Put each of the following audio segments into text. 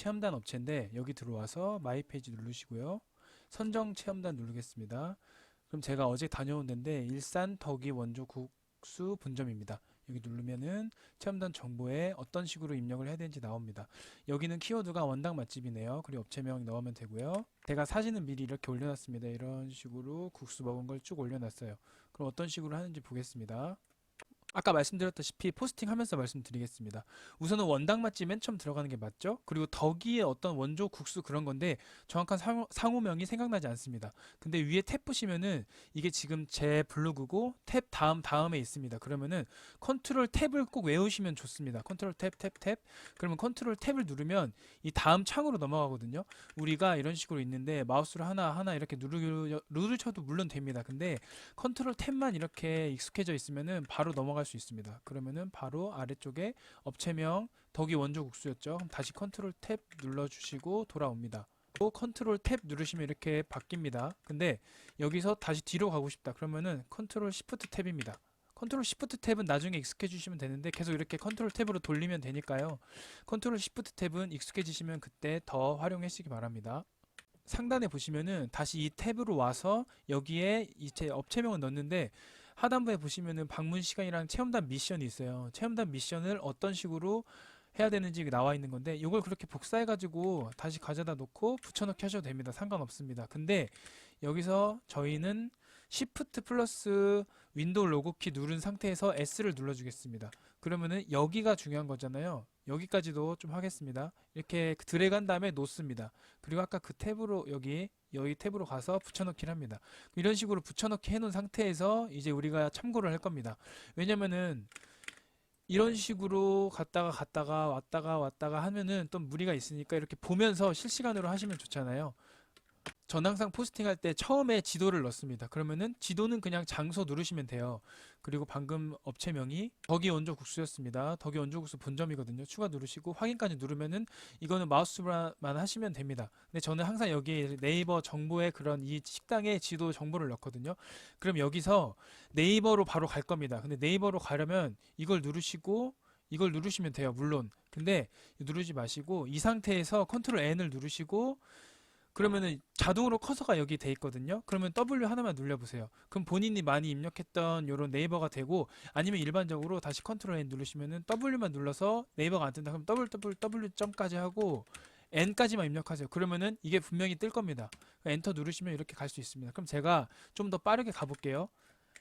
체험단 업체인데 여기 들어와서 마이 페이지 누르시고요. 선정 체험단 누르겠습니다. 그럼 제가 어제 다녀온 데인데 일산 덕이 원조 국수 본점입니다. 여기 누르면은 체험단 정보에 어떤 식으로 입력을 해야 되는지 나옵니다. 여기는 키워드가 원당 맛집이네요. 그리고 업체명 넣으면 되고요. 제가 사진은 미리 이렇게 올려놨습니다. 이런 식으로 국수 먹은 걸 쭉 올려놨어요. 그럼 어떤 식으로 하는지 보겠습니다. 아까 말씀드렸다시피 포스팅 하면서 말씀드리겠습니다. 우선은 원당 맛집 맨 처음 들어가는 게 맞죠? 그리고 덕이의 어떤 원조 국수 그런 건데 정확한 상호명이 생각나지 않습니다. 근데 위에 탭 보시면은 이게 지금 제 블로그고 탭 다음에 있습니다. 그러면은 컨트롤 탭을 꼭 외우시면 좋습니다. 컨트롤 탭. 그러면 컨트롤 탭을 누르면 이 다음 창으로 넘어가거든요. 우리가 이런 식으로 있는데 마우스로 하나하나 이렇게 누르셔도 물론 됩니다. 근데 컨트롤 탭만 이렇게 익숙해져 있으면은 바로 넘어갈 수 있습니다. 그러면은 바로 아래쪽에 업체명 덕이 원조 국수였죠. 그럼 다시 컨트롤 탭 눌러주시고 돌아옵니다. 또 컨트롤 탭 누르시면 이렇게 바뀝니다. 근데 여기서 다시 뒤로 가고 싶다. 그러면은 컨트롤 시프트 탭입니다. 컨트롤 시프트 탭은 나중에 익숙해지시면 되는데 계속 이렇게 컨트롤 탭으로 돌리면 되니까요. 컨트롤 시프트 탭은 익숙해지시면 그때 더 활용하시기 바랍니다. 상단에 보시면은 다시 이 탭으로 와서 여기에 이제 업체명을 넣는데 하단부에 보시면은 방문 시간이랑 체험단 미션이 있어요. 체험단 미션을 어떤 식으로 해야 되는지 나와 있는 건데 이걸 그렇게 복사해 가지고 다시 가져다 놓고 붙여넣기 하셔도 됩니다. 상관없습니다. 근데 여기서 저희는 Shift 플러스 윈도우 로그키 누른 상태에서 S를 눌러주겠습니다. 그러면은 여기가 중요한 거잖아요. 여기까지도 좀 하겠습니다. 이렇게 드래그 한 다음에 놓습니다. 그리고 아까 그 탭으로 여기 탭으로 가서 붙여넣기를 합니다. 이런 식으로 붙여넣기 해놓은 상태에서 이제 우리가 참고를 할 겁니다. 왜냐면은 이런 식으로 갔다가 왔다가 하면은 또 무리가 있으니까 이렇게 보면서 실시간으로 하시면 좋잖아요. 전 항상 포스팅할 때 처음에 지도를 넣습니다. 그러면은 지도는 그냥 장소 누르시면 돼요. 그리고 방금 업체명이 덕이 원조 국수였습니다. 덕이 원조 국수 본점이거든요. 추가 누르시고 확인까지 누르면은 이거는 마우스만 하시면 됩니다. 근데 저는 항상 여기 네이버 정보에 그런 이 식당의 지도 정보를 넣거든요. 그럼 여기서 네이버로 바로 갈 겁니다. 근데 네이버로 가려면 이걸 누르시고 이걸 누르시면 돼요. 물론. 근데 누르지 마시고 이 상태에서 컨트롤 N을 누르시고 그러면은 자동으로 커서가 여기 돼 있거든요. 그러면 W 하나만 눌러보세요. 그럼 본인이 많이 입력했던 요런 네이버가 되고 아니면 일반적으로 다시 컨트롤 N 누르시면은 W만 눌러서 네이버가 안 뜬다. 그럼 www.까지 하고 N까지만 입력하세요. 그러면은 이게 분명히 뜰 겁니다. 엔터 누르시면 이렇게 갈 수 있습니다. 그럼 제가 좀 더 빠르게 가볼게요.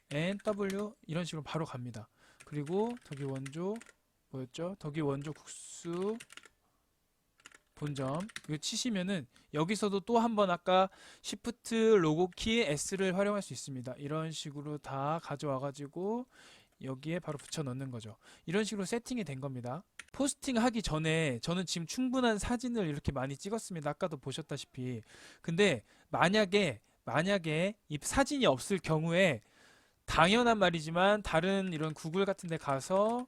N, W 이런 식으로 바로 갑니다. 그리고 덕이 원조 뭐였죠? 덕이 원조 국수 본점 이거 치시면은 여기서도 또 한 번 아까 Shift 로고키 S를 활용할 수 있습니다. 이런 식으로 다 가져와 가지고 여기에 바로 붙여 넣는 거죠. 이런 식으로 세팅이 된 겁니다. 포스팅 하기 전에 저는 지금 충분한 사진을 이렇게 많이 찍었습니다. 아까도 보셨다시피. 근데 만약에 이 사진이 없을 경우에 당연한 말이지만 다른 이런 구글 같은 데 가서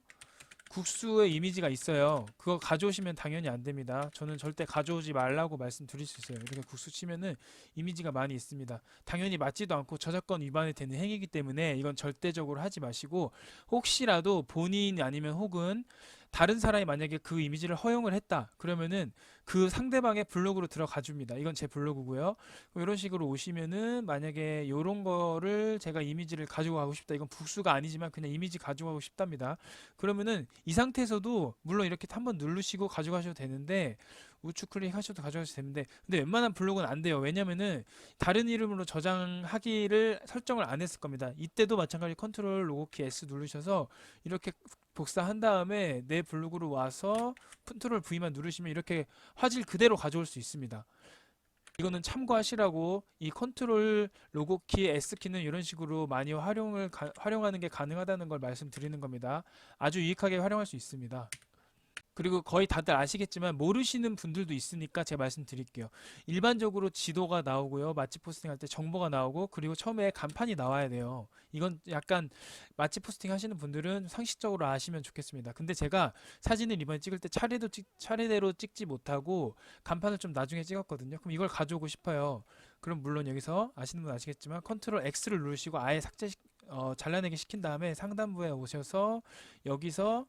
국수의 이미지가 있어요. 그거 가져오시면 당연히 안 됩니다. 저는 절대 가져오지 말라고 말씀드릴 수 있어요. 이렇게 국수 치면은 이미지가 많이 있습니다. 당연히 맞지도 않고 저작권 위반이 되는 행위이기 때문에 이건 절대적으로 하지 마시고 혹시라도 본인 아니면 혹은 다른 사람이 만약에 그 이미지를 허용을 했다. 그러면은 그 상대방의 블로그로 들어가 줍니다. 이건 제 블로그고요. 이런 식으로 오시면은 만약에 이런 거를 제가 이미지를 가지고 가고 싶다. 이건 국수가 아니지만 그냥 이미지 가지고 가고 싶답니다. 그러면은 이 상태에서도 물론 이렇게 한번 누르시고 가져가셔도 되는데 우측 클릭하셔도 가져가셔도 되는데 근데 웬만한 블로그는 안 돼요. 왜냐면은 다른 이름으로 저장하기를 설정을 안 했을 겁니다. 이때도 마찬가지 컨트롤 로고키 S 누르셔서 이렇게 복사한 다음에 내 블로그로 와서 컨트롤 V만 누르시면 이렇게 화질 그대로 가져올 수 있습니다. 이거는 참고하시라고 이 컨트롤 로고키 S키는 이런 식으로 많이 활용하는 게 가능하다는 걸 말씀드리는 겁니다. 아주 유익하게 활용할 수 있습니다. 그리고 거의 다들 아시겠지만 모르시는 분들도 있으니까 제가 말씀드릴게요. 일반적으로 지도가 나오고요. 맛집 포스팅 할 때 정보가 나오고 그리고 처음에 간판이 나와야 돼요. 이건 약간 맛집 포스팅 하시는 분들은 상식적으로 아시면 좋겠습니다. 근데 제가 사진을 이번에 찍을 때 차례대로 찍지 못하고 간판을 좀 나중에 찍었거든요. 그럼 이걸 가져오고 싶어요. 그럼 물론 여기서 아시는 분 아시겠지만 컨트롤 X를 누르시고 아예 잘라내기 시킨 다음에 상단부에 오셔서 여기서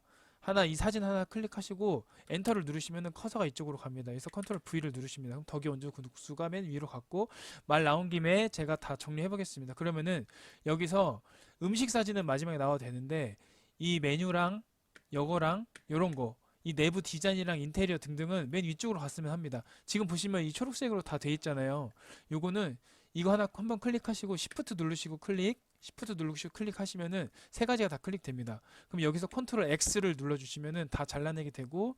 이 사진 하나 클릭하시고 엔터를 누르시면은 커서가 이쪽으로 갑니다. 그래서 컨트롤 V를 누르십니다. 그럼 덕이 원주 국수가 맨 위로 갔고, 말 나온 김에 제가 다 정리해 보겠습니다. 그러면은 여기서 음식 사진은 마지막에 나와도 되는데, 이 메뉴랑 요거랑 요런 거, 이 내부 디자인이랑 인테리어 등등은 맨 위쪽으로 갔으면 합니다. 지금 보시면 이 초록색으로 다 돼 있잖아요. 요거는 이거 하나 한번 클릭하시고 Shift 누르시고 Shift 누르시고 클릭하시면은 세 가지가 다 클릭됩니다. 그럼 여기서 컨트롤 X를 눌러주시면은 다 잘라내게 되고,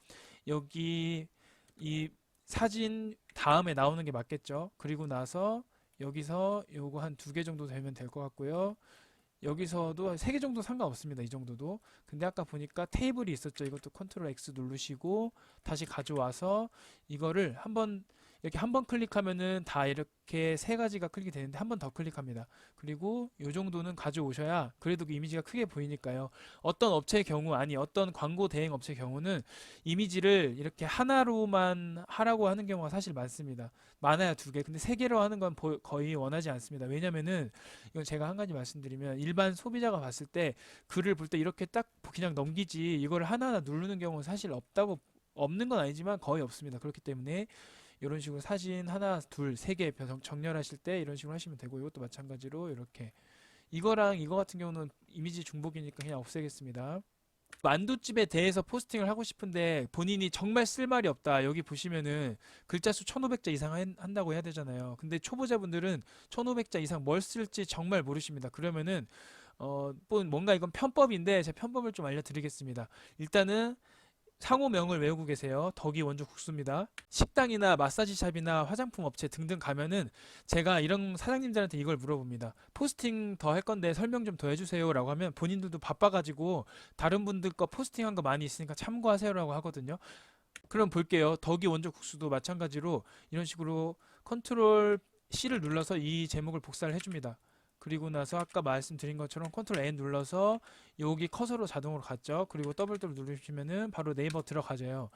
여기 이 사진 다음에 나오는 게 맞겠죠. 그리고 나서 여기서 요거 한 2개 정도 되면 될 것 같고요. 여기서도 3개 정도 상관없습니다. 이 정도도. 근데 아까 보니까 테이블이 있었죠. 이것도 컨트롤 X 누르시고 다시 가져와서 이거를 한번 이렇게 한 번 클릭하면은 다 이렇게 세 가지가 클릭이 되는데 한 번 더 클릭합니다. 그리고 요 정도는 가져오셔야 그래도 그 이미지가 크게 보이니까요. 어떤 업체의 경우, 아니 어떤 광고 대행 업체의 경우는 이미지를 이렇게 하나로만 하라고 하는 경우가 사실 많습니다. 많아야 2개. 근데 3개로 하는 건 거의 원하지 않습니다. 왜냐면은 이건 제가 한 가지 말씀드리면, 일반 소비자가 봤을 때 글을 볼 때 이렇게 딱 그냥 넘기지 이거를 하나하나 누르는 경우는 사실 없는 건 아니지만 거의 없습니다. 그렇기 때문에 이런 식으로 사진 하나, 둘, 3개 정렬하실 때 이런 식으로 하시면 되고, 이것도 마찬가지로 이렇게 이거랑 이거 같은 경우는 이미지 중복이니까 그냥 없애겠습니다. 만두집에 대해서 포스팅을 하고 싶은데 본인이 정말 쓸 말이 없다. 여기 보시면은 글자 수 1500자 이상 한다고 해야 되잖아요. 근데 초보자분들은 1500자 이상 뭘 쓸지 정말 모르십니다. 그러면은 뭔가 이건 편법인데 제가 편법을 좀 알려드리겠습니다. 일단은 상호명을 외우고 계세요. 덕이 원조 국수입니다. 식당이나 마사지샵이나 화장품 업체 등등 가면은 제가 이런 사장님들한테 이걸 물어봅니다. 포스팅 더 할 건데 설명 좀 더 해주세요 라고 하면 본인들도 바빠가지고 다른 분들 거 포스팅한 거 많이 있으니까 참고하세요 라고 하거든요. 그럼 볼게요. 덕이 원조 국수도 마찬가지로 이런 식으로 컨트롤 C를 눌러서 이 제목을 복사를 해줍니다. 그리고 나서 아까 말씀드린 것처럼 컨트롤 N 눌러서 여기 커서로 자동으로 갔죠. 그리고 더블 누르시면은 바로 네이버 들어가져요.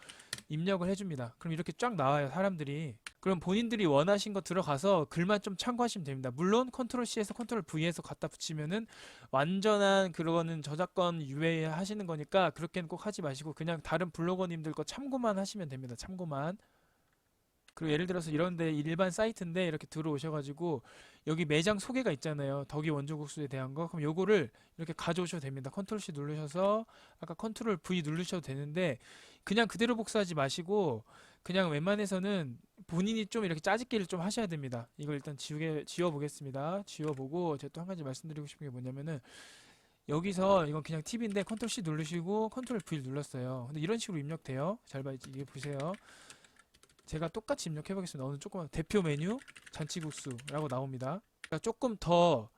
입력을 해줍니다. 그럼 이렇게 쫙 나와요, 사람들이. 그럼 본인들이 원하신 거 들어가서 글만 좀 참고하시면 됩니다. 물론 컨트롤 C에서 컨트롤 V에서 갖다 붙이면은 완전한 그거는 저작권 유예하시는 거니까 그렇게는 꼭 하지 마시고 그냥 다른 블로거님들 거 참고만 하시면 됩니다. 참고만. 그리고 예를 들어서 이런데 일반 사이트인데 이렇게 들어오셔가지고 여기 매장 소개가 있잖아요. 덕이 원조국수에 대한 거. 그럼 요거를 이렇게 가져오셔도 됩니다. 컨트롤 C 누르셔서 아까 컨트롤 V 누르셔도 되는데, 그냥 그대로 복사하지 마시고 그냥 웬만해서는 본인이 좀 이렇게 짜집기를 좀 하셔야 됩니다. 이걸 일단 지워보겠습니다. 지워보고 제가 또 한 가지 말씀드리고 싶은 게 뭐냐면은, 여기서 이건 그냥 팁인데 컨트롤 C 누르시고 컨트롤 V 눌렀어요. 근데 이런 식으로 입력돼요. 잘 봐, 이게 보세요. 제가 똑같이 입력해 보겠습니다. 오늘 조금 대표 메뉴 잔치국수라고 나옵니다. 그러니까 조금 더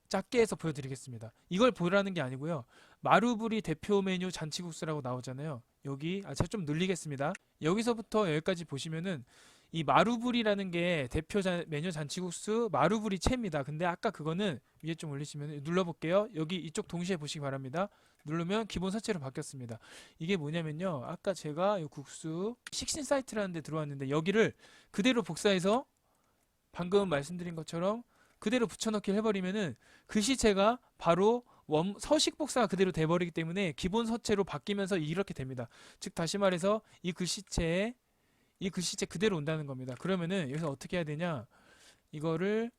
작게 해서 보여드리겠습니다. 이걸 보라는 게 아니고요. 마루부리 대표 메뉴 잔치국수라고 나오잖아요. 여기 제가 좀 늘리겠습니다. 여기서부터 여기까지 보시면은 이 마루부리라는 게 대표 메뉴 잔치국수 마루부리 채입니다. 근데 아까 그거는 위에 좀 올리시면 눌러볼게요. 여기 이쪽 동시에 보시기 바랍니다. 누르면 기본 서체로 바뀌었습니다. 이게 뭐냐면요, 아까 제가 이 국수 식신 사이트라는 데 들어왔는데 여기를 그대로 복사해서 방금 말씀드린 것처럼 그대로 붙여넣기를 해버리면은 글씨체가 바로 서식 복사가 그대로 돼버리기 때문에 기본 서체로 바뀌면서 이렇게 됩니다. 즉 다시 말해서 이 글씨체 그대로 온다는 겁니다. 그러면은 여기서 어떻게 해야 되냐, 이거를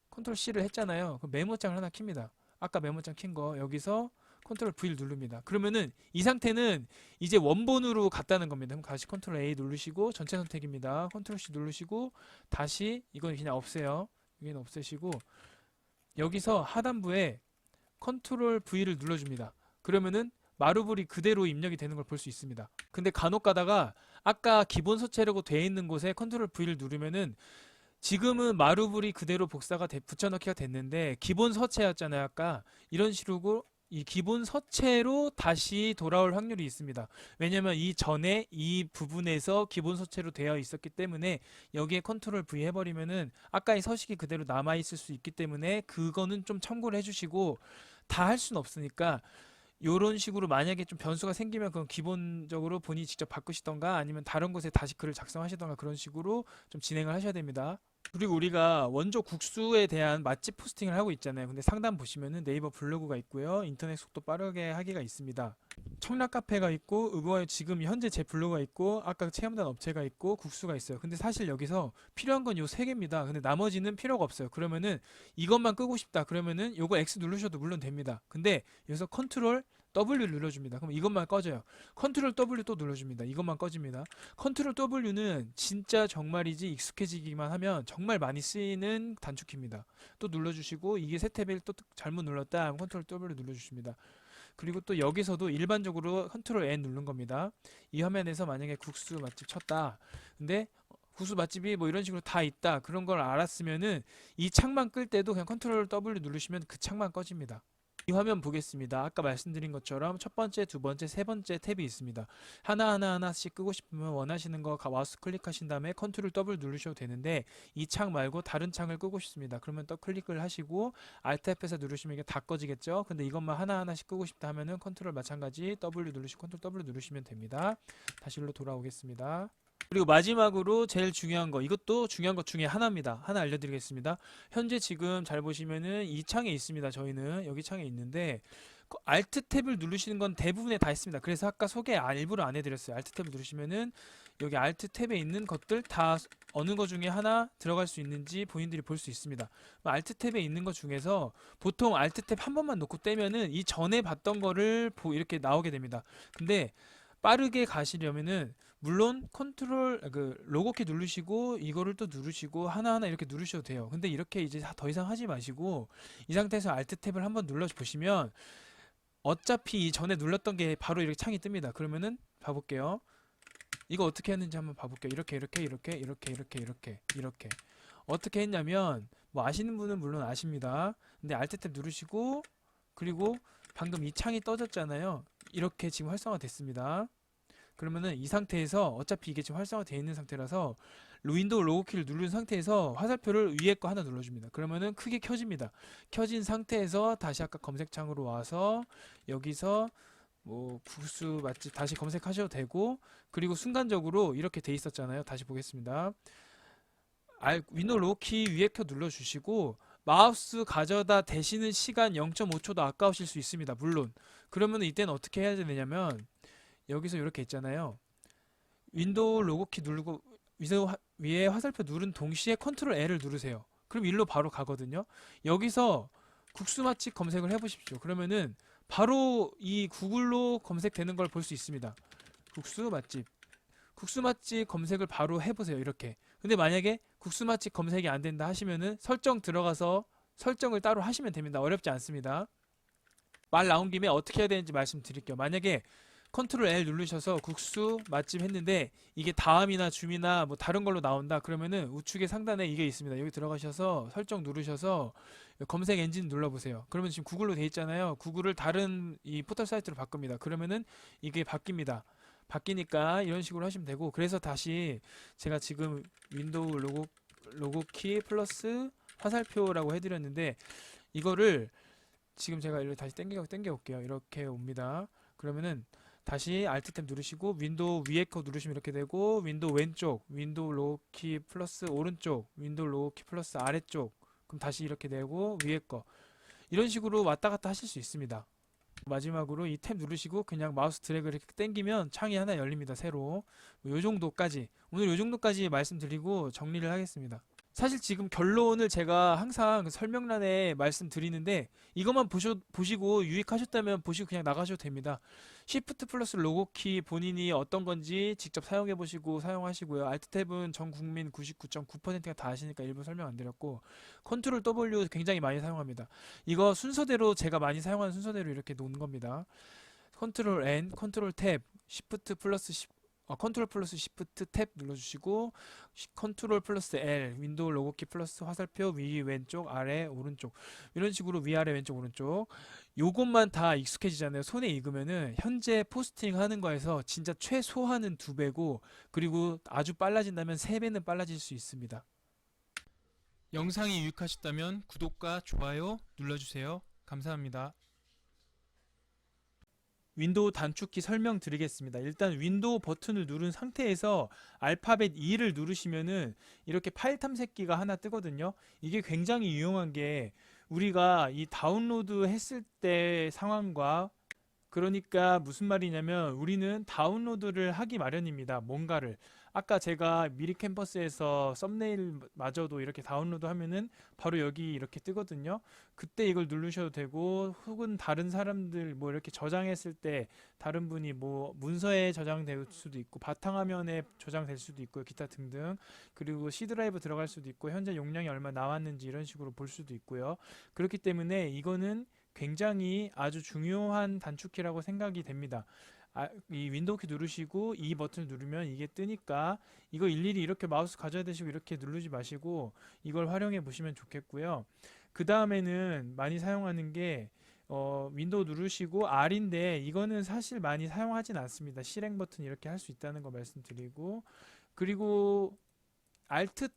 컨트롤 C를 했잖아요. 그럼 메모장을 하나 킵니다. 아까 메모장 킨 거 여기서 컨트롤 V를 누릅니다. 그러면은 이 상태는 이제 원본으로 갔다는 겁니다. 그럼 다시 컨트롤 A 누르시고 전체 선택입니다. 컨트롤 C 누르시고 다시 이건 그냥 없애요. 여기는 없애시고 여기서 하단부에 컨트롤 V를 눌러줍니다. 그러면은 마루불이 그대로 입력이 되는 걸 볼 수 있습니다. 근데 간혹 가다가 아까 기본 서체라고 되어 있는 곳에 컨트롤 V를 누르면은 지금은 마루불이 그대로 복사가 붙여넣기가 됐는데 기본 서체였잖아요. 아까 이런 식으로 이 기본 서체로 다시 돌아올 확률이 있습니다. 왜냐면 이전에 이 부분에서 기본 서체로 되어 있었기 때문에 여기에 컨트롤 V 해버리면은 아까의 서식이 그대로 남아있을 수 있기 때문에 그거는 좀 참고를 해주시고, 다 할 수는 없으니까 요런 식으로 만약에 좀 변수가 생기면 그건 기본적으로 본인이 직접 바꾸시던가 아니면 다른 곳에 다시 글을 작성하시던가 그런 식으로 좀 진행을 하셔야 됩니다. 그리고 우리가 원조 국수에 대한 맛집 포스팅을 하고 있잖아요. 근데 상단 보시면은 네이버 블로그가 있고요. 인터넷 속도 빠르게 하기가 있습니다. 청락 카페가 있고 지금 현재 제 블로그가 있고 아까 체험단 업체가 있고 국수가 있어요. 근데 사실 여기서 필요한 건 요 세 개입니다. 근데 나머지는 필요가 없어요. 그러면은 이것만 끄고 싶다. 그러면은 요거 X 누르셔도 물론 됩니다. 근데 여기서 컨트롤 W 눌러줍니다. 그럼 이것만 꺼져요. 컨트롤 W 또 눌러줍니다. 이것만 꺼집니다. 컨트롤 W는 진짜 정말이지 익숙해지기만 하면 정말 많이 쓰이는 단축키입니다. 또 눌러주시고 이게 새 탭을 또 잘못 눌렀다 하면 컨트롤 W 눌러주십니다. 그리고 또 여기서도 일반적으로 컨트롤 N 누른 겁니다. 이 화면에서 만약에 국수 맛집 쳤다. 근데 국수 맛집이 뭐 이런 식으로 다 있다. 그런 걸 알았으면은 이 창만 끌 때도 그냥 컨트롤 W 누르시면 그 창만 꺼집니다. 이 화면 보겠습니다. 아까 말씀드린 것처럼 첫 번째, 두 번째, 세 번째 탭이 있습니다. 하나씩 끄고 싶으면 원하시는 거 마우스 클릭하신 다음에 컨트롤 W 누르셔도 되는데 이 창 말고 다른 창을 끄고 싶습니다. 그러면 또 클릭을 하시고 Alt F4 누르시면 이게 다 꺼지겠죠. 근데 이것만 하나씩 끄고 싶다 하면은 컨트롤 마찬가지 W 누르시고 컨트롤 W 누르시면 됩니다. 다시 일로 돌아오겠습니다. 그리고 마지막으로 제일 중요한 거, 이것도 중요한 것 중에 하나입니다. 하나 알려드리겠습니다. 현재 지금 잘 보시면은 이 창에 있습니다. 저희는 여기 창에 있는데 Alt 탭을 누르시는 건 대부분에 다 있습니다. 그래서 아까 소개 일부러 안 해드렸어요. Alt 탭을 누르시면은 여기 Alt 탭에 있는 것들 다 어느 것 중에 하나 들어갈 수 있는지 본인들이 볼 수 있습니다. Alt 탭에 있는 것 중에서 보통 Alt 탭 한 번만 놓고 떼면은 이 전에 봤던 거를 이렇게 나오게 됩니다. 근데 빠르게 가시려면은 물론 컨트롤 로고키 누르시고 이거를 또 누르시고 하나하나 이렇게 누르셔도 돼요. 근데 이렇게 이제 더 이상 하지 마시고 이 상태에서 Alt 탭을 한번 눌러 보시면 어차피 이 전에 눌렀던 게 바로 이렇게 창이 뜹니다. 그러면은 봐볼게요. 이거 어떻게 했는지 한번 봐볼게요. 이렇게 어떻게 했냐면 뭐 아시는 분은 물론 아십니다. 근데 Alt 탭 누르시고 그리고 방금 이 창이 떠졌잖아요. 이렇게 지금 활성화 됐습니다. 그러면은 이 상태에서 어차피 이게 지금 활성화되어 있는 상태라서 윈도우 로고키를 누른 상태에서 화살표를 위에 거 하나 눌러줍니다. 그러면은 크게 켜집니다. 켜진 상태에서 다시 아까 검색창으로 와서 여기서 뭐 국수 맛집 다시 검색하셔도 되고 그리고 순간적으로 이렇게 돼 있었잖아요. 다시 보겠습니다. 윈도우 로키 위에 켜 눌러주시고 마우스 가져다 대시는 시간 0.5초도 아까우실 수 있습니다. 물론 그러면 이때는 어떻게 해야 되냐면 여기서 이렇게 있잖아요. 윈도우 로고키 누르고 위에 화살표 누른 동시에 컨트롤 L을 누르세요. 그럼 일로 바로 가거든요. 여기서 국수 맛집 검색을 해보십시오. 그러면은 바로 이 구글로 검색되는 걸 볼 수 있습니다. 국수 맛집. 국수 맛집 검색을 바로 해보세요. 이렇게. 근데 만약에 국수 맛집 검색이 안 된다 하시면은 설정 들어가서 설정을 따로 하시면 됩니다. 어렵지 않습니다. 말 나온 김에 어떻게 해야 되는지 말씀드릴게요. 만약에 컨트롤 L 누르셔서 국수 맛집 했는데 이게 다음이나 줌이나 뭐 다른 걸로 나온다 그러면은 우측에 상단에 이게 있습니다. 여기 들어가셔서 설정 누르셔서 검색 엔진 눌러보세요. 그러면 지금 구글로 돼 있잖아요. 구글을 다른 이 포털 사이트로 바꿉니다. 그러면은 이게 바뀝니다. 바뀌니까 이런 식으로 하시면 되고 그래서 다시 제가 지금 윈도우 로고키 플러스 화살표라고 해드렸는데 이거를 지금 제가 이렇게 다시 땡겨 올게요. 이렇게 옵니다. 그러면은 다시 Alt 탭 누르시고 윈도우 위에 거 누르시면 이렇게 되고 윈도우 왼쪽 윈도우 로우키 플러스 오른쪽 윈도우 로우키 플러스 아래쪽 그럼 다시 이렇게 되고 위에 거 이런 식으로 왔다 갔다 하실 수 있습니다. 마지막으로 이 탭 누르시고 그냥 마우스 드래그를 이렇게 당기면 창이 하나 열립니다. 새로 요 정도까지 오늘 요 정도까지 말씀드리고 정리를 하겠습니다. 사실 지금 결론을 제가 항상 설명란에 말씀드리는데 이것만 보시고 유익하셨다면 보시고 그냥 나가셔도 됩니다. Shift 플러스 로고키 본인이 어떤 건지 직접 사용해 보시고 사용하시고요. Alt 탭은 전 국민 99.9%가 다 아시니까 일부 설명 안 드렸고 컨트롤 W 굉장히 많이 사용합니다. 이거 순서대로 제가 많이 사용하는 순서대로 이렇게 놓은 겁니다. 컨트롤 N, 컨트롤 탭, 컨트롤 플러스 시프트 탭 눌러주시고 컨트롤 플러스 L 윈도우 로고키 플러스 화살표 위 왼쪽 아래 오른쪽 이런 식으로 위아래 왼쪽 오른쪽 요것만 다 익숙해지잖아요. 손에 익으면은 현재 포스팅 하는 거에서 진짜 최소한은 2배고 그리고 아주 빨라진다면 3배는 빨라질 수 있습니다. 영상이 유익하셨다면 구독과 좋아요 눌러주세요. 감사합니다. 윈도우 단축키 설명드리겠습니다. 일단 윈도우 버튼을 누른 상태에서 알파벳 E를 누르시면은 이렇게 파일 탐색기가 하나 뜨거든요. 이게 굉장히 유용한 게 우리가 이 다운로드 했을 때 상황과, 그러니까 무슨 말이냐면 우리는 다운로드를 하기 마련입니다. 뭔가를. 아까 제가 미리 캠퍼스에서 썸네일마저도 이렇게 다운로드 하면은 바로 여기 이렇게 뜨거든요. 그때 이걸 누르셔도 되고, 혹은 다른 사람들 뭐 이렇게 저장했을 때 다른 분이 뭐 문서에 저장될 수도 있고 바탕화면에 저장될 수도 있고 기타 등등, 그리고 C 드라이브 들어갈 수도 있고 현재 용량이 얼마 나왔는지 이런 식으로 볼 수도 있고요. 그렇기 때문에 이거는 굉장히 아주 중요한 단축키라고 생각이 됩니다. 이 윈도우 키 누르시고 이 버튼을 누르면 이게 뜨니까 이거 일일이 이렇게 마우스 가져야 되시고 이렇게 누르지 마시고 이걸 활용해 보시면 좋겠고요. 그 다음에는 많이 사용하는 게 윈도우 누르시고 R인데 이거는 사실 많이 사용하진 않습니다. 실행 버튼 이렇게 할 수 있다는 거 말씀드리고, 그리고 Alt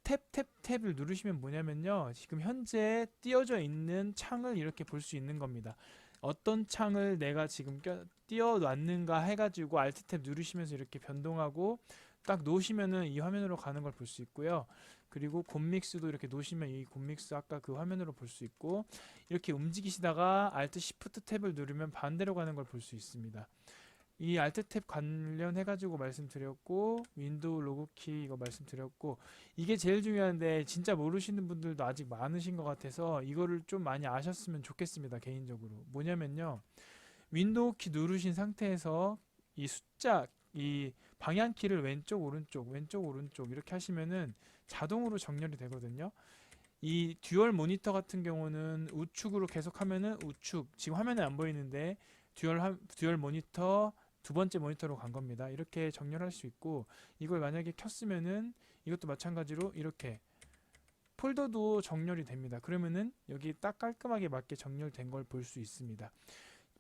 탭을 누르시면 뭐냐면요, 지금 현재 띄어져 있는 창을 이렇게 볼 수 있는 겁니다. 어떤 창을 내가 지금 띄워 놨는가 해가지고 Alt 탭 누르시면서 이렇게 변동하고 딱 놓으시면은 이 화면으로 가는 걸 볼 수 있고요. 그리고 곰믹스도 이렇게 놓으시면 이 곰믹스 아까 그 화면으로 볼 수 있고, 이렇게 움직이시다가 Alt Shift 탭을 누르면 반대로 가는 걸 볼 수 있습니다. 이 Alt 탭 관련해 가지고 말씀드렸고, 윈도우 로그키 이거 말씀드렸고, 이게 제일 중요한데 진짜 모르시는 분들도 아직 많으신 것 같아서 이거를 좀 많이 아셨으면 좋겠습니다. 개인적으로 뭐냐면요, 윈도우 키 누르신 상태에서 이 숫자, 이 방향키를 왼쪽 오른쪽 이렇게 하시면은 자동으로 정렬이 되거든요. 이 듀얼 모니터 같은 경우는 우측으로 계속 하면은 우측, 지금 화면에 안 보이는데 듀얼 모니터 두 번째 모니터로 간 겁니다. 이렇게 정렬할 수 있고, 이걸 만약에 켰으면은 이것도 마찬가지로 이렇게 폴더도 정렬이 됩니다. 그러면은 여기 딱 깔끔하게 맞게 정렬된 걸 볼 수 있습니다.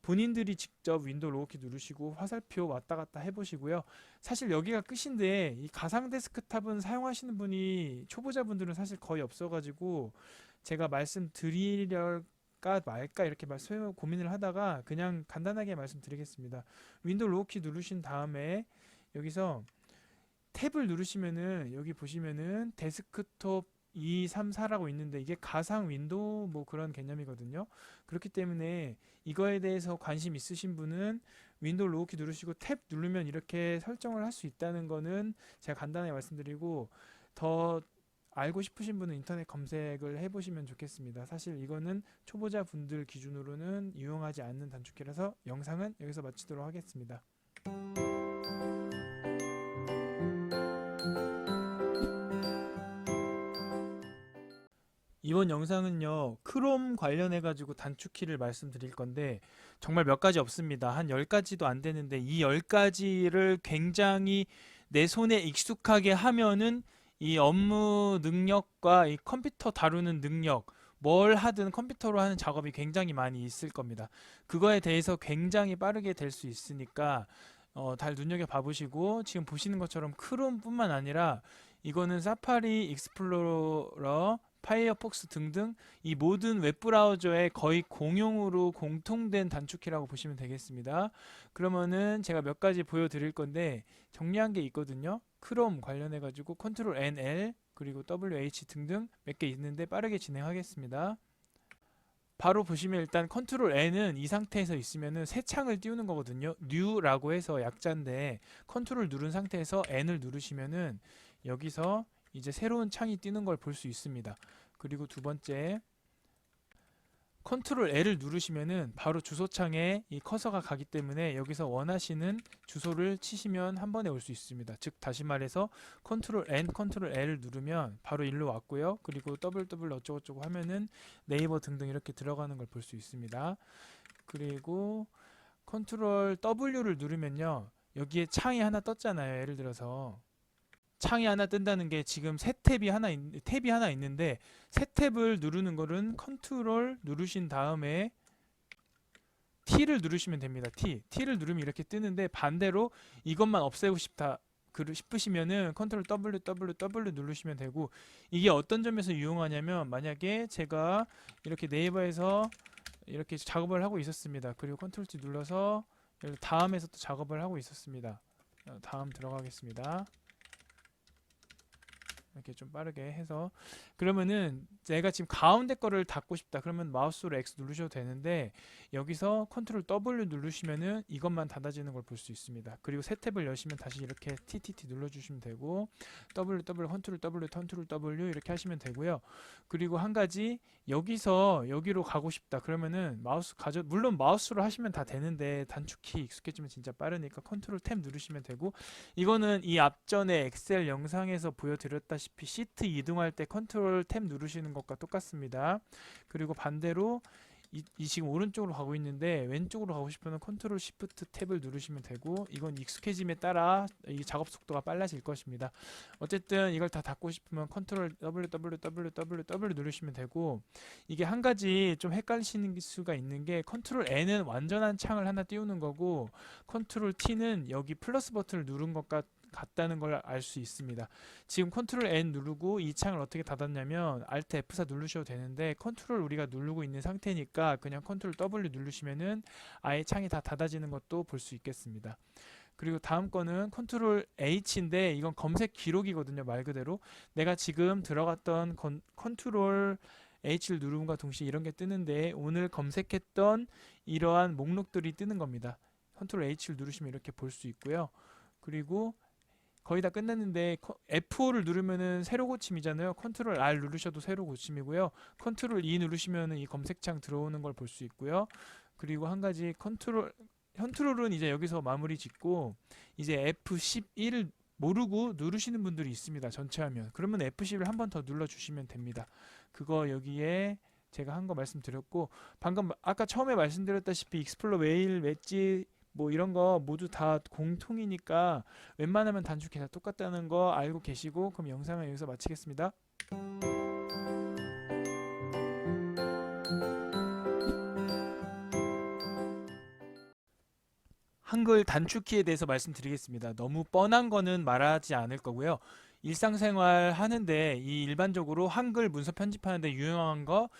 본인들이 직접 윈도우 로우키 누르시고 화살표 왔다 갔다 해보시고요. 사실 여기가 끝인데 이 가상 데스크탑은 사용하시는 분이 초보자분들은 사실 거의 없어가지고 제가 말씀드리려까 말까 이렇게 고민을 하다가 그냥 간단하게 말씀드리겠습니다. 윈도우 로우키 누르신 다음에 여기서 탭을 누르시면은 여기 보시면은 데스크톱 2, 3, 4라고 있는데 이게 가상 윈도우 뭐 그런 개념이거든요. 그렇기 때문에 이거에 대해서 관심 있으신 분은 윈도우 로우키 누르시고 탭 누르면 이렇게 설정을 할 수 있다는 거는 제가 간단하게 말씀드리고, 더 알고 싶으신 분은 인터넷 검색을 해보시면 좋겠습니다. 사실 이거는 초보자 분들 기준으로는 유용하지 않는 단축키라서 영상은 여기서 마치도록 하겠습니다. 이번 영상은요, 크롬 관련해 가지고 단축키를 말씀드릴 건데 정말 몇 가지 없습니다. 한 10가지도 안 되는데 이 10가지를 굉장히 내 손에 익숙하게 하면은 이 업무 능력과 이 컴퓨터 다루는 능력, 뭘 하든 컴퓨터로 하는 작업이 굉장히 많이 있을 겁니다. 그거에 대해서 굉장히 빠르게 될 수 있으니까 잘 눈여겨 봐보시고, 지금 보시는 것처럼 크롬뿐만 아니라 이거는 사파리, 익스플로러, 파이어폭스 등등 이 모든 웹브라우저에 거의 공용으로 공통된 단축키라고 보시면 되겠습니다. 그러면은 제가 몇 가지 보여드릴 건데 정리한 게 있거든요. 크롬 관련해 가지고 컨트롤 N, L 그리고 WH 등등 몇 개 있는데 빠르게 진행하겠습니다. 바로 보시면 일단 컨트롤 N은 이 상태에서 있으면은 새 창을 띄우는 거거든요. New라고 해서 약자인데 컨트롤 누른 상태에서 N을 누르시면은 여기서 이제 새로운 창이 뜨는 걸 볼 수 있습니다. 그리고 두 번째, 컨트롤 L을 누르시면은 바로 주소창에 이 커서가 가기 때문에 여기서 원하시는 주소를 치시면 한 번에 올 수 있습니다. 즉 다시 말해서 컨트롤 N, 컨트롤 L을 누르면 바로 일로 왔고요. 그리고 더블 어쩌고저쩌고 하면은 네이버 등등 이렇게 들어가는 걸 볼 수 있습니다. 그리고 컨트롤 W를 누르면요, 여기에 창이 하나 떴잖아요. 예를 들어서 창이 하나 뜬다는 게 지금 새 탭이 하나 있는데 새 탭을 누르는 거는 컨트롤 누르신 다음에 T를 누르시면 됩니다. T를 누르면 이렇게 뜨는데 반대로 이것만 없애고 싶다 싶으시면은 컨트롤 W 누르시면 되고, 이게 어떤 점에서 유용하냐면 만약에 제가 이렇게 네이버에서 이렇게 작업을 하고 있었습니다. 그리고 컨트롤 T 눌러서 다음에서 또 작업을 하고 있었습니다. 다음 들어가겠습니다. 이렇게 좀 빠르게 해서, 그러면은 내가 지금 가운데 거를 닫고 싶다 그러면 마우스로 X 누르셔도 되는데, 여기서 컨트롤 W 누르시면은 이것만 닫아지는 걸 볼 수 있습니다. 그리고 새 탭을 여시면 다시 이렇게 TTT 눌러주시면 되고, 컨트롤 W 이렇게 하시면 되고요. 그리고 한 가지, 여기서 여기로 가고 싶다 그러면은 물론 마우스로 하시면 다 되는데 단축키 익숙해지면 진짜 빠르니까 컨트롤 탭 누르시면 되고, 이거는 이 앞전에 엑셀 영상에서 보여드렸다시피 시트 이동할 때 컨트롤 탭 누르시는 것과 똑같습니다. 그리고 반대로 이 지금 오른쪽으로 가고 있는데 왼쪽으로 가고 싶으면 컨트롤 시프트 탭을 누르시면 되고, 이건 익숙해짐에 따라 이 작업 속도가 빨라질 것입니다. 어쨌든 이걸 다 닫고 싶으면 컨트롤 W 누르시면 되고, 이게 한 가지 좀 헷갈리시는 수가 있는 게, 컨트롤 N은 완전한 창을 하나 띄우는 거고 컨트롤 T는 여기 플러스 버튼을 누른 것과 같다는 걸 알 수 있습니다. 지금 컨트롤 N 누르고 이 창을 어떻게 닫았냐면 Alt F4 누르셔도 되는데, 컨트롤 우리가 누르고 있는 상태니까 그냥 컨트롤 W 누르시면은 아예 창이 다 닫아지는 것도 볼 수 있겠습니다. 그리고 다음 거는 컨트롤 H인데 이건 검색 기록이거든요. 말 그대로 내가 지금 들어갔던 컨트롤 H를 누름과 동시에 이런 게 뜨는데, 오늘 검색했던 이러한 목록들이 뜨는 겁니다. 컨트롤 H를 누르시면 이렇게 볼 수 있고요. 그리고 거의 다 끝났는데 F5를 누르면은 새로 고침이잖아요. 컨트롤 R 누르셔도 새로 고침이고요. 컨트롤 E 누르시면은 이 검색창 들어오는 걸 볼 수 있고요. 그리고 한 가지, 컨트롤은 이제 여기서 마무리 짓고, 이제 F11을 모르고 누르시는 분들이 있습니다. 전체 화면. 그러면 F10을 한 번 더 눌러 주시면 됩니다. 그거 여기에 제가 한 거 말씀드렸고, 방금 아까 처음에 말씀드렸다시피 익스플로 메일, 웨지 뭐 이런 거 모두 다 공통이니까 웬만하면 단축키 다 똑같다는 거 알고 계시고, 그럼 영상을 여기서 마치겠습니다. 한글 단축키에 대해서 말씀드리겠습니다. 너무 뻔한 거는 말하지 않을 거고요. 일상생활 하는데 이 일반적으로 한글 문서 편집하는데 유용한 거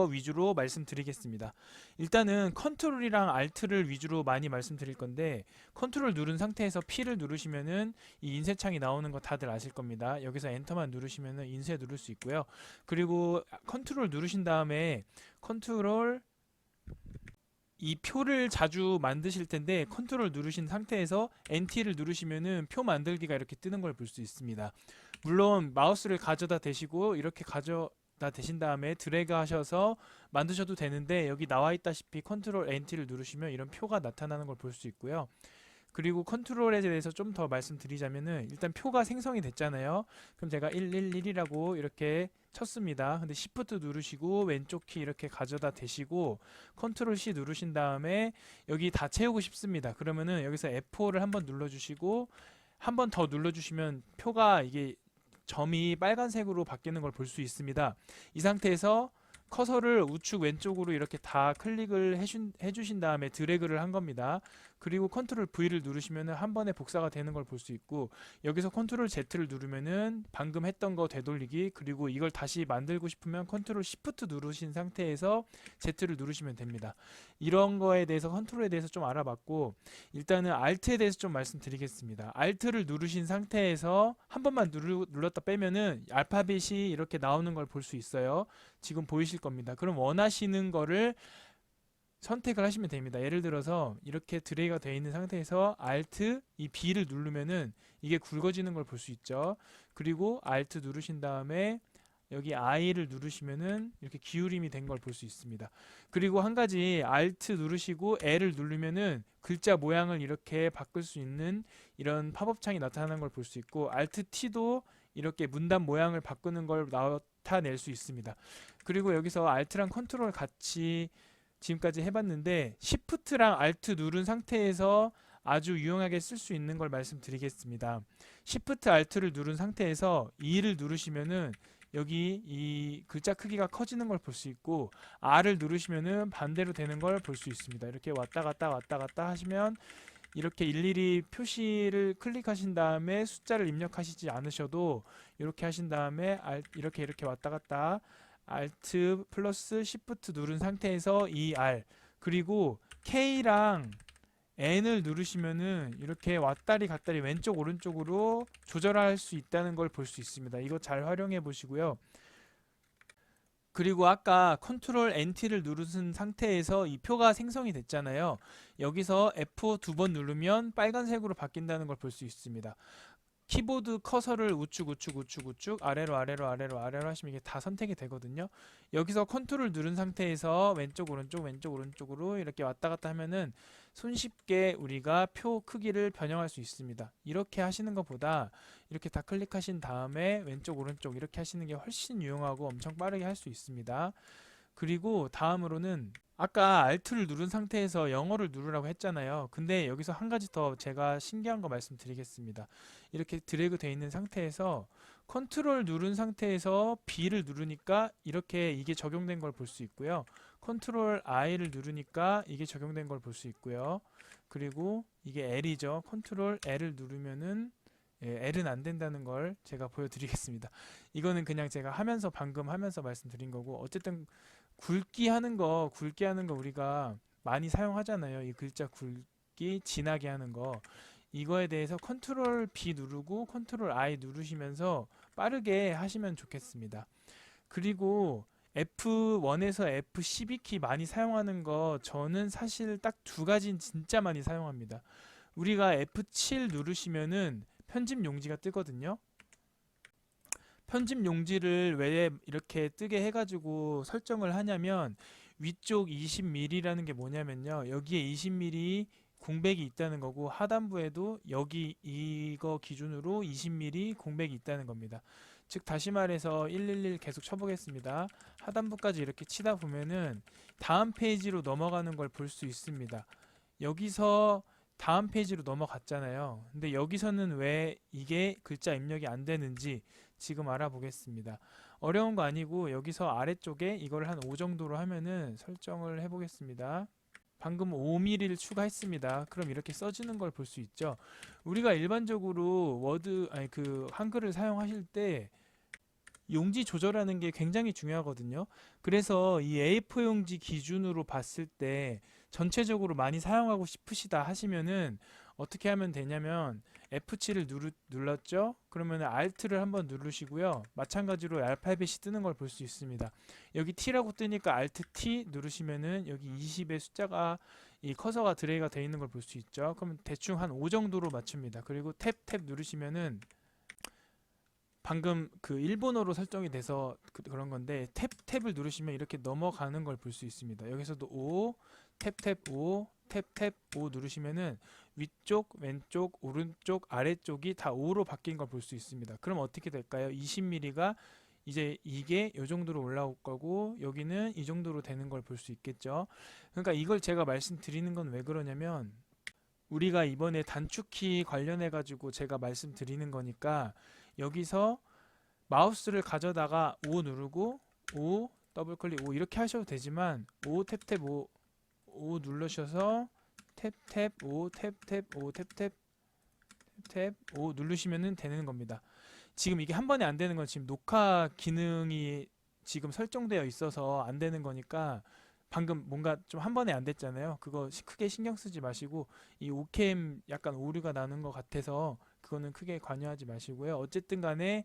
위주로 말씀드리겠습니다. 일단은 컨트롤이랑 알트를 위주로 많이 말씀드릴 건데, 컨트롤 누른 상태에서 P를 누르시면은 이 인쇄창이 나오는 거 다들 아실 겁니다. 여기서 엔터만 누르시면은 인쇄 누를 수 있고요. 그리고 컨트롤 누르신 다음에 이 표를 자주 만드실 텐데, 컨트롤 누르신 상태에서 NT를 누르시면은 표 만들기가 이렇게 뜨는 걸 볼 수 있습니다. 물론 마우스를 가져다 대시고 이렇게 가져다 대신 다음에 드래그 하셔서 만드셔도 되는데, 여기 나와 있다시피 컨트롤 NT를 누르시면 이런 표가 나타나는 걸 볼 수 있고요. 그리고 컨트롤에 대해서 좀 더 말씀드리자면은, 일단 표가 생성이 됐잖아요. 그럼 제가 111이라고 이렇게 쳤습니다. 근데 Shift 누르시고 왼쪽 키 이렇게 가져다 대시고 컨트롤 C 누르신 다음에 여기 다 채우고 싶습니다. 그러면은 여기서 F4를 한번 눌러주시고 한 번 더 눌러주시면 표가 이게 점이 빨간색으로 바뀌는 걸 볼 수 있습니다. 이 상태에서 커서를 우측 왼쪽으로 이렇게 다 클릭을 해주신 다음에 드래그를 한 겁니다. 그리고 컨트롤 V를 누르시면 한 번에 복사가 되는 걸 볼 수 있고, 여기서 컨트롤 Z를 누르면은 방금 했던 거 되돌리기, 그리고 이걸 다시 만들고 싶으면 컨트롤 Shift 누르신 상태에서 Z를 누르시면 됩니다. 이런 거에 대해서, 컨트롤에 대해서 좀 알아봤고, 일단은 Alt에 대해서 좀 말씀드리겠습니다. Alt를 누르신 상태에서 한 번만 눌렀다 빼면은 알파벳이 이렇게 나오는 걸 볼 수 있어요. 지금 보이실 겁니다. 그럼 원하시는 거를 선택을 하시면 됩니다. 예를 들어서 이렇게 드래그가 되어 있는 상태에서 Alt 이 B를 누르면은 이게 굵어지는 걸 볼 수 있죠. 그리고 Alt 누르신 다음에 여기 I를 누르시면은 이렇게 기울임이 된 걸 볼 수 있습니다. 그리고 한 가지, Alt 누르시고 L을 누르면은 글자 모양을 이렇게 바꿀 수 있는 이런 팝업 창이 나타나는 걸 볼 수 있고, Alt T도 이렇게 문단 모양을 바꾸는 걸 나타낼 수 있습니다. 그리고 여기서 Alt랑 컨트롤 같이 지금까지 해봤는데, Shift랑 Alt 누른 상태에서 아주 유용하게 쓸 수 있는 걸 말씀드리겠습니다. Shift Alt를 누른 상태에서 E를 누르시면은 여기 이 글자 크기가 커지는 걸 볼 수 있고, R을 누르시면은 반대로 되는 걸 볼 수 있습니다. 이렇게 왔다 갔다 하시면 이렇게 일일이 표시를 클릭하신 다음에 숫자를 입력하시지 않으셔도 이렇게 하신 다음에 이렇게 왔다 갔다 Alt 플러스 Shift 누른 상태에서 ER, 그리고 K랑 N을 누르시면은 이렇게 왔다리 갔다리 왼쪽 오른쪽으로 조절할 수 있다는 걸 볼 수 있습니다. 이거 잘 활용해 보시고요. 그리고 아까 컨트롤 NT를 누르신 상태에서 이 표가 생성이 됐잖아요. 여기서 F 두 번 누르면 빨간색으로 바뀐다는 걸 볼 수 있습니다. 키보드 커서를 우측 아래로 하시면 이게 다 선택이 되거든요. 여기서 컨트롤 누른 상태에서 왼쪽 오른쪽으로 이렇게 왔다 갔다 하면은 손쉽게 우리가 표 크기를 변형할 수 있습니다. 이렇게 하시는 것보다 이렇게 다 클릭하신 다음에 왼쪽 오른쪽 이렇게 하시는 게 훨씬 유용하고 엄청 빠르게 할 수 있습니다. 그리고 다음으로는 아까 Alt를 누른 상태에서 영어를 누르라고 했잖아요. 근데 여기서 한 가지 더 제가 신기한 거 말씀드리겠습니다. 이렇게 드래그 돼 있는 상태에서 컨트롤 누른 상태에서 B를 누르니까 이렇게 이게 적용된 걸 볼 수 있고요. 컨트롤 I를 누르니까 이게 적용된 걸 볼 수 있고요. 그리고 이게 L이죠. 컨트롤 L을 누르면은 L은 안 된다는 걸 제가 보여드리겠습니다. 이거는 그냥 제가 방금 하면서 말씀드린 거고, 어쨌든 굵기 하는 거 우리가 많이 사용하잖아요. 이 글자 굵기 진하게 하는 거. 이거에 대해서 컨트롤 B 누르고 컨트롤 I 누르시면서 빠르게 하시면 좋겠습니다. 그리고 F1에서 F12키 많이 사용하는 거 저는 사실 딱 두 가지는 진짜 많이 사용합니다. 우리가 F7 누르시면은 편집 용지가 뜨거든요. 편집 용지를 왜 이렇게 뜨게 해가지고 설정을 하냐면, 위쪽 20mm라는 게 뭐냐면요, 여기에 20mm 공백이 있다는 거고, 하단부에도 여기 이거 기준으로 20mm 공백이 있다는 겁니다. 즉 다시 말해서 111 계속 쳐보겠습니다. 하단부까지 이렇게 치다 보면은 다음 페이지로 넘어가는 걸 볼 수 있습니다. 여기서 다음 페이지로 넘어갔잖아요. 근데 여기서는 왜 이게 글자 입력이 안 되는지 지금 알아보겠습니다. 어려운 거 아니고, 여기서 아래쪽에 이걸 한 5 정도로 하면은 설정을 해보겠습니다. 방금 5mm를 추가했습니다. 그럼 이렇게 써지는 걸 볼 수 있죠. 우리가 일반적으로 한글을 사용하실 때 용지 조절하는 게 굉장히 중요하거든요. 그래서 이 A4 용지 기준으로 봤을 때 전체적으로 많이 사용하고 싶으시다 하시면은 어떻게 하면 되냐면, F7을 눌렀죠? 그러면 Alt를 한번 누르시고요. 마찬가지로 알파벳이 뜨는 걸 볼 수 있습니다. 여기 T라고 뜨니까 Alt T 누르시면은 여기 20의 숫자가, 이 커서가 드래그가 되어 있는 걸 볼 수 있죠. 그러면 대충 한 5 정도로 맞춥니다. 그리고 탭 누르시면은 방금 그 일본어로 설정이 돼서 그런 건데, 탭을 누르시면 이렇게 넘어가는 걸 볼 수 있습니다. 여기서도 5, 탭 5, 탭 5 누르시면은 위쪽, 왼쪽, 오른쪽, 아래쪽이 다 5로 바뀐 걸 볼 수 있습니다. 그럼 어떻게 될까요? 20mm가 이제 이게 이 정도로 올라올 거고, 여기는 이 정도로 되는 걸 볼 수 있겠죠. 그러니까 이걸 제가 말씀드리는 건 왜 그러냐면, 우리가 이번에 단축키 관련해 가지고 제가 말씀드리는 거니까, 여기서 마우스를 가져다가 5 누르고 5 더블 클릭 5 이렇게 하셔도 되지만, 5 탭 5 누르셔서 탭 5 탭 5 탭 5 누르시면 되는 겁니다. 지금 이게 한 번에 안 되는 건 지금 녹화 기능이 지금 설정되어 있어서 안 되는 거니까, 방금 뭔가 좀 한 번에 안 됐잖아요. 그거 크게 신경 쓰지 마시고, 이 오캠 약간 오류가 나는 것 같아서 그거는 크게 관여하지 마시고요. 어쨌든 간에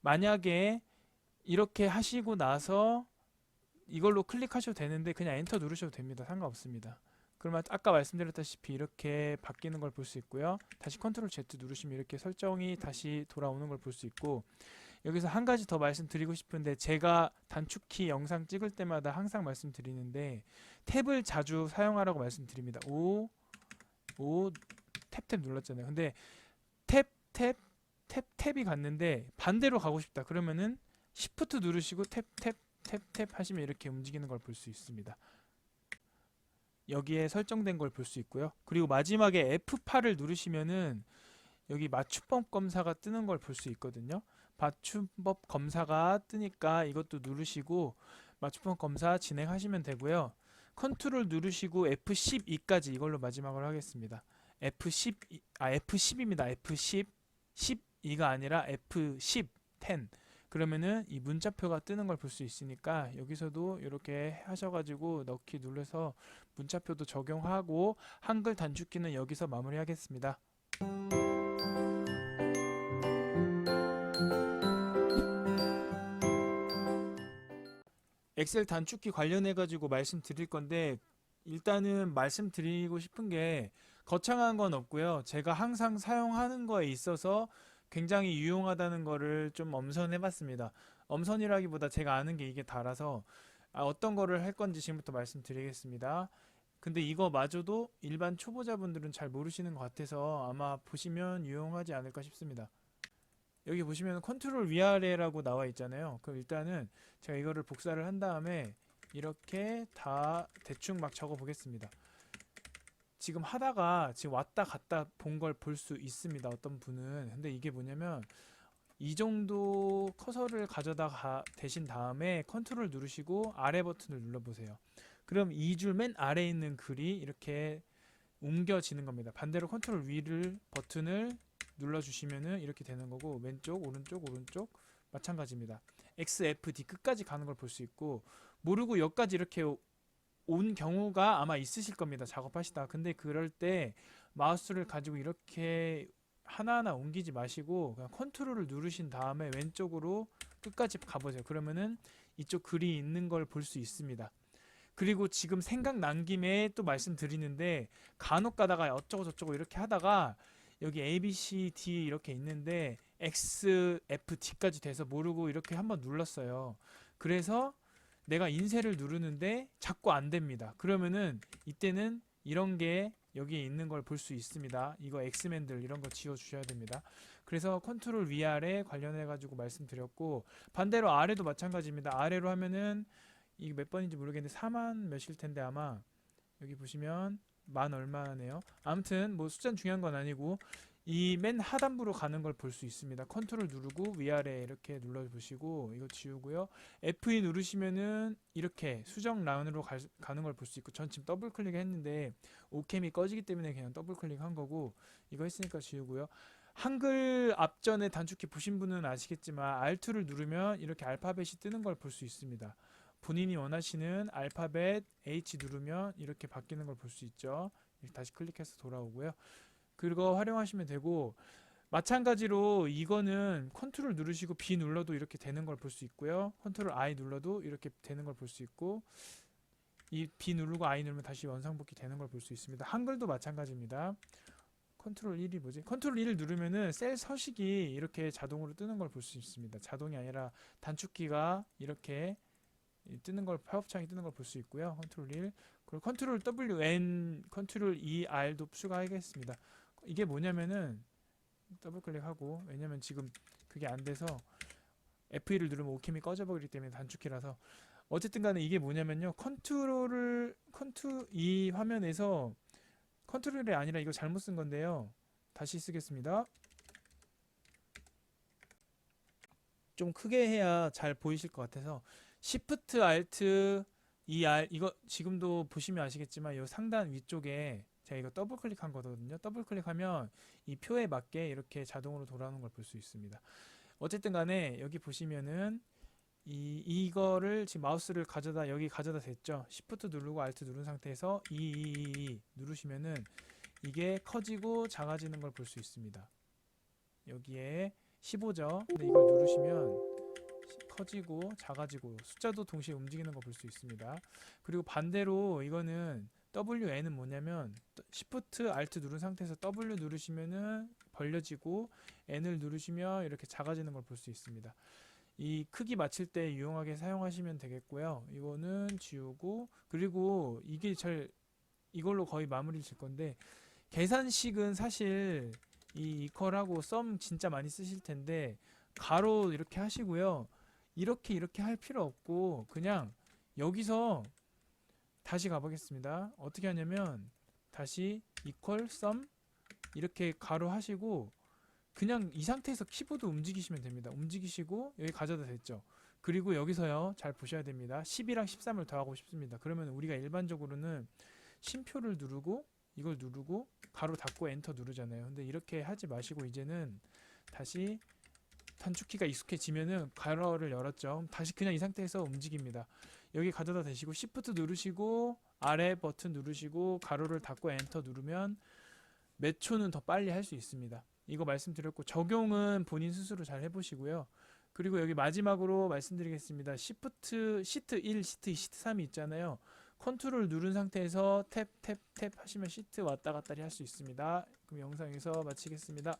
만약에 이렇게 하시고 나서 이걸로 클릭하셔도 되는데 그냥 엔터 누르셔도 됩니다. 상관없습니다. 그러면 아까 말씀드렸다시피 이렇게 바뀌는 걸 볼 수 있고요. 다시 컨트롤 Z 누르시면 이렇게 설정이 다시 돌아오는 걸 볼 수 있고, 여기서 한 가지 더 말씀드리고 싶은데, 제가 단축키 영상 찍을 때마다 항상 말씀드리는데, 탭을 자주 사용하라고 말씀드립니다. 5 탭 눌렀잖아요. 근데 탭이 갔는데 반대로 가고 싶다 그러면은 Shift 누르시고 탭 하시면 이렇게 움직이는 걸 볼 수 있습니다. 여기에 설정된 걸 볼 수 있고요. 그리고 마지막에 F8을 누르시면은 여기 맞춤법 검사가 뜨는 걸 볼 수 있거든요. 맞춤법 검사가 뜨니까 이것도 누르시고 맞춤법 검사 진행하시면 되고요. 컨트롤 누르시고 F12까지, 이걸로 마지막으로 하겠습니다. F10입니다. F10 12가 아니라 F10 10. 그러면은 이 문자표가 뜨는 걸 볼 수 있으니까 여기서도 이렇게 하셔가지고 넣기 눌러서 문자표도 적용하고 한글 단축키는 여기서 마무리하겠습니다. 엑셀 단축키 관련해 가지고 말씀드릴 건데 일단은 말씀드리고 싶은 게 거창한 건 없고요. 제가 항상 사용하는 거에 있어서 굉장히 유용하다는 거를 좀 엄선해 봤습니다. 엄선이라기보다 제가 아는 게 이게 다라서 어떤 거를 할 건지 지금부터 말씀드리겠습니다. 근데 이거마저도 일반 초보자분들은 잘 모르시는 것 같아서 아마 보시면 유용하지 않을까 싶습니다. 여기 보시면 컨트롤 위아래라고 나와 있잖아요. 그럼 일단은 제가 이거를 복사를 한 다음에 이렇게 다 대충 막 적어 보겠습니다. 지금 하다가 지금 왔다 갔다 본 걸 볼 수 있습니다. 어떤 분은. 근데 이게 뭐냐면 이 정도 커서를 가져다 대신 다음에 컨트롤 누르시고 아래 버튼을 눌러보세요. 그럼 이 줄 맨 아래에 있는 글이 이렇게 옮겨지는 겁니다. 반대로 컨트롤 위를 버튼을 눌러주시면은 이렇게 되는 거고 왼쪽 오른쪽 오른쪽 마찬가지입니다. XFD 끝까지 가는 걸 볼 수 있고 모르고 여기까지 이렇게 온 경우가 아마 있으실 겁니다. 작업하시다. 근데 그럴 때 마우스를 가지고 이렇게 하나하나 옮기지 마시고 그냥 컨트롤을 누르신 다음에 왼쪽으로 끝까지 가보세요. 그러면은 이쪽 글이 있는 걸 볼 수 있습니다. 그리고 지금 생각난 김에 또 말씀드리는데 간혹 가다가 어쩌고 저쩌고 이렇게 하다가 여기 A, B, C, D 이렇게 있는데 X, F, D까지 돼서 모르고 이렇게 한번 눌렀어요. 그래서 내가 인쇄를 누르는데 자꾸 안 됩니다. 그러면은 이때는 이런 게 여기에 있는 걸 볼 수 있습니다. 이거 엑스맨들 이런 거 지워 주셔야 됩니다. 그래서 컨트롤 위아래 관련해 가지고 말씀드렸고 반대로 아래도 마찬가지입니다. 아래로 하면은 이게 몇 번인지 모르겠는데 4만 몇일 텐데 아마 여기 보시면 만 얼마네요. 아무튼 뭐 숫자는 중요한 건 아니고 이 맨 하단부로 가는 걸 볼 수 있습니다. 컨트롤 누르고 위아래 이렇게 눌러 보시고 이거 지우고요. F2 누르시면은 이렇게 수정 라운으로 가는 걸 볼 수 있고 전 지금 더블 클릭했는데 오캠이 꺼지기 때문에 그냥 더블 클릭한 거고 이거 했으니까 지우고요. 한글 앞전에 단축키 보신 분은 아시겠지만 Alt2를 누르면 이렇게 알파벳이 뜨는 걸 볼 수 있습니다. 본인이 원하시는 알파벳 H 누르면 이렇게 바뀌는 걸 볼 수 있죠. 다시 클릭해서 돌아오고요. 그거 활용하시면 되고 마찬가지로 이거는 컨트롤 누르시고 B 눌러도 이렇게 되는 걸 볼 수 있고요. 컨트롤 I 눌러도 이렇게 되는 걸 볼 수 있고 이 B 누르고 I 누르면 다시 원상복귀 되는 걸 볼 수 있습니다. 한글도 마찬가지입니다. 컨트롤 1이 뭐지? 컨트롤 1을 누르면은 셀 서식이 이렇게 자동으로 뜨는 걸 볼 수 있습니다. 자동이 아니라 단축키가 이렇게 뜨는 걸 팝업창이 뜨는 걸 볼 수 있고요. 컨트롤 1 그리고 컨트롤 W, N, 컨트롤 E, R도 추가하겠습니다. 이게 뭐냐면은 더블 클릭하고 왜냐면 지금 그게 안 돼서 F2를 누르면 오캠이 꺼져버리기 때문에 단축키라서 어쨌든 간에 이게 뭐냐면요. 이 화면에서 컨트롤이 아니라 이거 잘못 쓴 건데요. 다시 쓰겠습니다. 좀 크게 해야 잘 보이실 것 같아서 Shift Alt ER 이거 지금도 보시면 아시겠지만 이 상단 위쪽에 제가 이거 더블 클릭한 거거든요. 더블 클릭하면 이 표에 맞게 이렇게 자동으로 돌아오는 걸 볼 수 있습니다. 어쨌든 간에 여기 보시면은 이거를 지금 마우스를 여기 가져다 댔죠. Shift 누르고 Alt 누른 상태에서 누르시면은 이게 커지고 작아지는 걸 볼 수 있습니다. 여기에 15죠. 근데 이걸 누르시면 커지고 작아지고 숫자도 동시에 움직이는 거 볼 수 있습니다. 그리고 반대로 이거는 WN은 뭐냐면 Shift Alt 누른 상태에서 W 누르시면은 벌려지고 N을 누르시면 이렇게 작아지는 걸 볼 수 있습니다. 이 크기 맞출 때 유용하게 사용하시면 되겠고요. 이거는 지우고 그리고 이걸로 거의 마무리를 질 건데 계산식은 사실 이 이퀄하고 썸 진짜 많이 쓰실 텐데 가로 이렇게 하시고요. 이렇게 할 필요 없고 그냥 여기서 다시 가보겠습니다. 어떻게 하냐면 다시 equal sum 이렇게 가로 하시고 그냥 이 상태에서 키보드 움직이시면 됩니다. 움직이시고 여기 가져다 댔죠. 그리고 여기서요. 잘 보셔야 됩니다. 10이랑 13을 더하고 싶습니다. 그러면 우리가 일반적으로는 쉼표를 누르고 이걸 누르고 가로 닫고 엔터 누르잖아요. 근데 이렇게 하지 마시고 이제는 다시 단축키가 익숙해지면은 가로를 열었죠. 다시 그냥 이 상태에서 움직입니다. 여기 가져다 대시고 Shift 누르시고 아래 버튼 누르시고 가로를 닫고 엔터 누르면 몇 초는 더 빨리 할 수 있습니다. 이거 말씀드렸고 적용은 본인 스스로 잘 해보시고요. 그리고 여기 마지막으로 말씀드리겠습니다. 시트 1, 시트 2, 시트 3이 있잖아요. 컨트롤 누른 상태에서 탭 하시면 시트 왔다 갔다 할 수 있습니다. 그럼 영상 여기서 마치겠습니다.